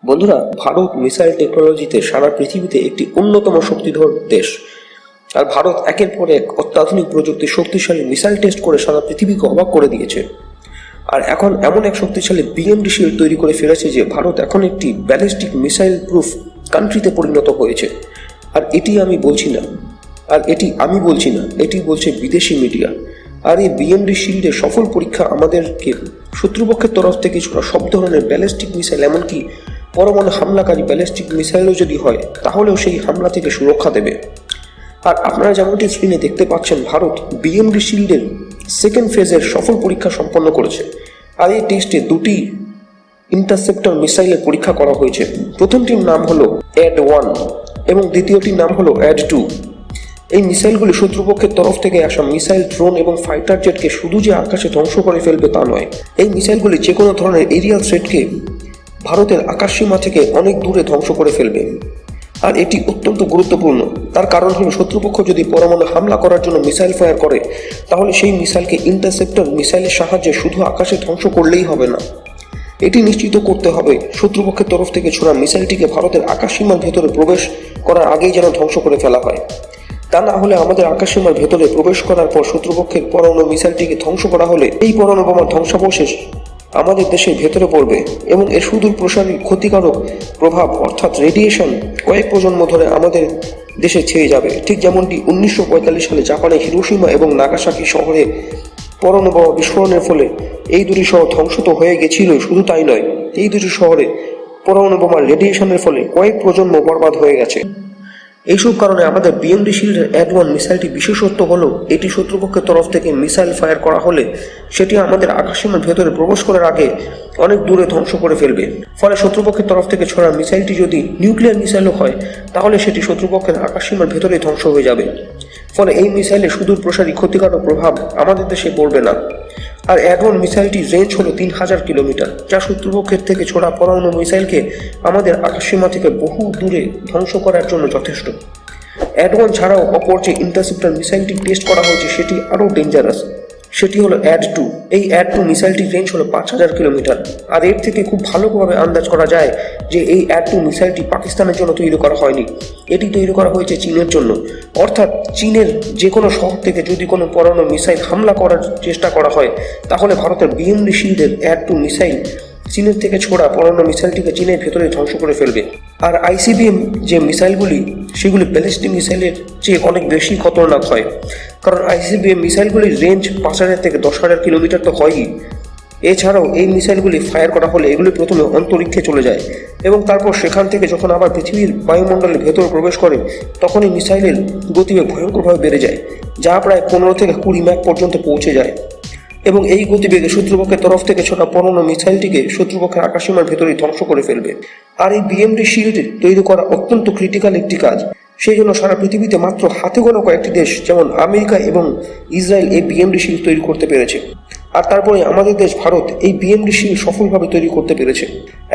বন্ধুরা, ভারত মিসাইল টেকনোলজিতে সারা পৃথিবীতে একটি অন্যতম শক্তিধর দেশ। আর ভারত একের পর এক অত্যাধুনিক প্রযুক্তির শক্তিশালী মিসাইল টেস্ট করে সারা পৃথিবীকে অবাক করে দিয়েছে। আর এখন এমন এক শক্তিশালী বিএমডি শিল্ড তৈরি করে ফেলেছে যে ভারত এখন একটি ব্যালিস্টিক মিসাইল প্রুফ কান্ট্রিতে পরিণত হয়েছে। আর এটি আমি বলছি না, এটি বলছে বিদেশি মিডিয়া। আর এই বিএমডি শিল্ডের সফল পরীক্ষা আমাদেরকে শত্রুপক্ষের তরফ থেকে ছোড়া সব ধরনের ব্যালিস্টিক মিসাইল, এমনকি পরমাণু হামলাকারী ব্যালিস্টিক মিসাইলও যদি হয় তাহলেও সেই হামলা থেকে সুরক্ষা দেবে। আর আপনারা যেমনটি স্ক্রিনে দেখতে পাচ্ছেন, ভারত বিএমডি শিল্ডের সেকেন্ড ফেজের সফল পরীক্ষা সম্পন্ন করেছে। আর এই টেস্টে দুটি ইন্টারসেপ্টর মিসাইলের পরীক্ষা করা হয়েছে। প্রথমটির নাম হলো অ্যাড-1 এবং দ্বিতীয়টির নাম হলো অ্যাড-2। এই মিসাইলগুলি শত্রুপক্ষের তরফ থেকে আসা মিসাইল, ড্রোন এবং ফাইটার জেটকে শুধু যে আকাশে ধ্বংস করে ফেলবে তা নয়, এই মিসাইলগুলি যে কোনো ধরনের এরিয়াল থ্রেটকে ভারতের আকাশসীমা থেকে অনেক দূরে ধ্বংস করে ফেলবে। আর এটি অত্যন্ত গুরুত্বপূর্ণ। তার কারণ হলো শত্রুপক্ষ যদি পরমাণু হামলা করার জন্য মিসাইল ফায়ার করে, তাহলে সেই মিসাইলকে ইন্টারসেপ্টর মিসাইলের সাহায্যে শুধু আকাশে ধ্বংস করলেই হবে না, এটি নিশ্চিত করতে হবে শত্রুপক্ষের তরফ থেকে ছোড়া মিসাইলটিকে ভারতের আকাশসীমার ভেতরে প্রবেশ করার আগেই যেন ধ্বংস করে ফেলা হয়। তা না হলে আমাদের আকাশসীমার ভেতরে প্রবেশ করার পর শত্রুপক্ষের পরমাণু মিসাইলটিকে ধ্বংস করা হলে এই পরমাণু বোমার ধ্বংসাবশেষ আমাদের দেশের ভেতরে পড়বে এবং এর সুদূর প্রসারী ক্ষতিকারক প্রভাব অর্থাৎ রেডিয়েশন কয়েক প্রজন্ম ধরে আমাদের দেশে ছেয়ে যাবে। ঠিক যেমনটি 1945 সালে জাপানে হিরোশিমা এবং নাগাসাকি শহরে পরমাণু বোমা বিস্ফোরণের ফলে এই দুটি শহর ধ্বংস তো হয়ে গেছিল, শুধু তাই নয়, এই দুটি শহরে পরমাণু বোমার রেডিয়েশনের ফলে কয়েক প্রজন্ম বরবাদ হয়ে গেছে। এইসব কারণে আমাদের বিএমডি শিল্ডের অ্যাড-1 মিসাইলটি বিশেষত্ব হলো এটি শত্রুপক্ষের তরফ থেকে মিসাইল ফায়ার করা হলে সেটি আমাদের আকাশসীমার ভেতরে প্রবেশ করার আগে অনেক দূরে ধ্বংস করে ফেলবে। ফলে শত্রুপক্ষের তরফ থেকে ছোড়া মিসাইলটি যদি নিউক্লিয়ার মিসাইলও হয়, তাহলে সেটি শত্রুপক্ষের আকাশসীমার ভেতরেই ধ্বংস হয়ে যাবে। ফলে এই মিসাইলের সুদূর প্রসারী ক্ষতিকারক প্রভাব আমাদের দেশে পড়বে না। আর অ্যাড-1 মিসাইলটির রেঞ্জ হলো 3000 কিলোমিটার, যা শত্রুপক্ষের থেকে ছোড়া পরমাণু মিসাইলকে আমাদের আকাশসীমা থেকে বহু দূরে ধ্বংস করার জন্য যথেষ্ট। অ্যাড-1 ছাড়াও অপর যে ইন্টারসেপ্টর মিসাইলটি টেস্ট করা হয়েছে সেটি আরও ডেঞ্জারাস, সেটি হলো অ্যাড-2। এই অ্যাড-2 মিসাইলটির রেঞ্জ হলো 5000 কিলোমিটার। আর এর থেকে খুব ভালোভাবে আন্দাজ করা যায় যে এই অ্যাড-2 মিসাইলটি পাকিস্তানের জন্য তৈরি করা হয়নি, এটি তৈরি করা হয়েছে চীনের জন্য। অর্থাৎ চীনের যে কোনো শহর থেকে যদি কোনো পরমাণু মিসাইল হামলা করার চেষ্টা করা হয়, তাহলে ভারতের বিএমডি শিল্ডের অ্যাড-2 মিসাইল চীনের থেকে ছোড়া পরমাণু মিসাইলটিকে চীনের ভেতরে ধ্বংস করে ফেলবে। আর আইসিবিএম যে মিসাইলগুলি, সেগুলি ব্যালিস্টিক মিসাইলের চেয়ে অনেক বেশি খতরনাক হয়। কারণ আইসিবিএম মিসাইলগুলির রেঞ্জ 5000 থেকে 10,000 কিলোমিটার তো হয়ই। এছাড়াও এই মিসাইলগুলি ফায়ার করা হলে এগুলি প্রথমে অন্তরিক্ষে চলে যায় এবং তারপর সেখান থেকে যখন আবার পৃথিবীর বায়ুমণ্ডলের ভেতরে প্রবেশ করে, তখন এই মিসাইলের গতিবেগ ভয়ঙ্করভাবে বেড়ে যায়, যা প্রায় 15 থেকে 20 ম্যাক পর্যন্ত পৌঁছে যায়। এবং এই গতিবেগে শত্রুপক্ষের তরফ থেকে ছোটা পরমাণু মিসাইলটিকে শত্রুপক্ষের আকাশসীমার ভেতরেই ধ্বংস করে ফেলবে। আর এই বিএমডি শিল্ড তৈরি করা অত্যন্ত ক্রিটিক্যাল একটি কাজ। সেই জন্য সারা পৃথিবীতে মাত্র হাতে গোনা কয়েকটি দেশ যেমন আমেরিকা এবং ইসরায়েল এই বিএমডি শিল্ড তৈরি করতে পেরেছে। আর তারপরে আমাদের দেশ ভারত এই বিএমডি শিল্ড সফলভাবে তৈরি করতে পেরেছে।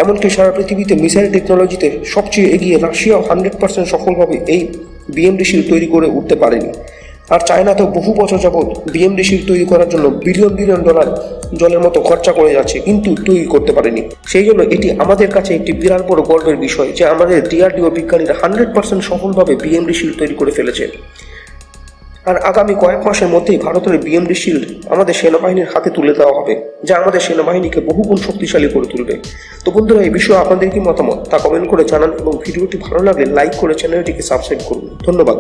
এমনকি সারা পৃথিবীতে মিসাইল টেকনোলজিতে সবচেয়ে এগিয়ে রাশিয়াও 100% সফলভাবে এই বিএমডি শিল্ড তৈরি করে উঠতে পারেনি। আর চায়নাতেও বহু বছর যাবৎ বিএমডি শিল্ড তৈরি করার জন্য বিলিয়ন বিলিয়ন ডলার জলের মতো খরচা করে যাচ্ছে, কিন্তু তৈরি করতে পারেনি। সেই জন্য এটি আমাদের কাছে একটি বিরাট বড় গর্বের বিষয় যে আমাদের ডিআরডিও বিজ্ঞানীরা 100% সফলভাবে বিএমডি শিল্ড তৈরি করে ফেলেছে। আর আগামী কয়েক মাসের মধ্যেই ভারতের বিএমডি শিল্ড আমাদের সেনাবাহিনীর হাতে তুলে দেওয়া হবে, যা আমাদের সেনাবাহিনীকে বহুগুণ শক্তিশালী করে তুলবে। তো বন্ধুরা, এই বিষয়ে আপনাদের কি মতামত তা কমেন্ট করে জানান এবং ভিডিওটি ভালো লাগলে লাইক করে চ্যানেলটিকে সাবস্ক্রাইব করুন। ধন্যবাদ।